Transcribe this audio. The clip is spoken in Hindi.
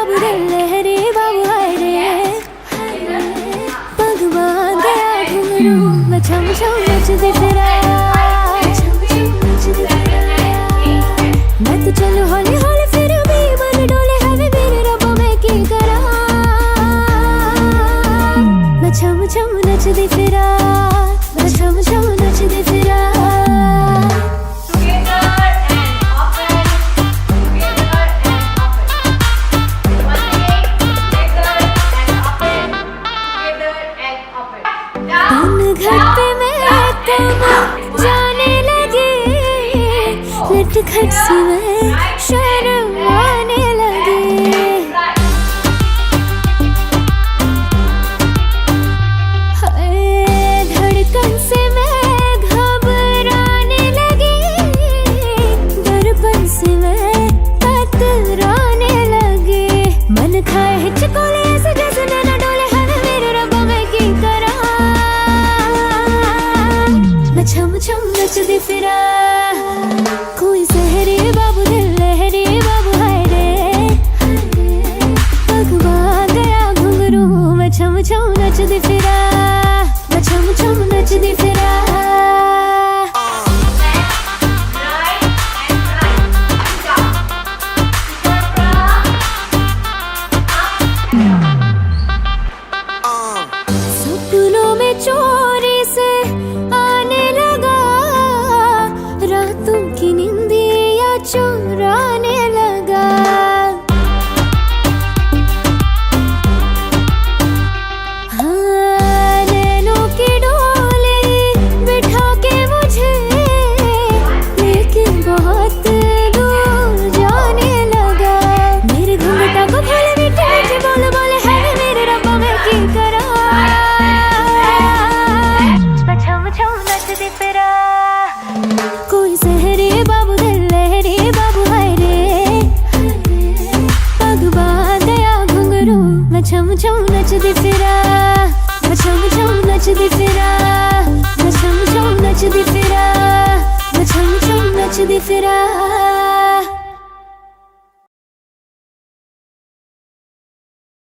बाबू दिल लहरे बाबू हाय रे भगवान गया घुंघरू मैं छम छम नचदी फिरा मैं तो चलूं हौली हौली फिर भी मन डोले हवे मेरे रब्बा मैं की करा मैं छम छम नचदी फिरा मैं छम छम नचदी फिरा घट में कम जाने लगे लटखट सी मैं शर्म आने लगे धड़कन से मैं घबराने लगी दर्पण से मैं कतराने लगी मन खाए हिचकोले ऐसे जैसे नैना डोले हवे मेरे रब्बा मैं की करा मैं छम छम नचदी फिरा कोई सहरे बाबू दिल लहरे बाबू हाय रे भगवान गया घुंघरू मैं छम छम नचदी फिरा मैं छम छम नचदी फिरा सपनों में चोरी से आने लगा रातों की नींदिया चुराने लगा हाँ नैनों की डोली बिठा के मुझे लेके बहुत दूर जाने लगा मेरे घूंघटा को खोले मीठे मीठे बोले बोले है मेरे रब्बा मैं की करा मैं छम छम नचदी फिरा कोई सहरे बाबू दिल लहरे बाबू हाय रे भगवान गया घुंघरू मैं छम छम नचदी फिरा मैं छम छम नचदी फिरा मैं छम छम नचदी फिरा मैं छम छम नचदी फिरा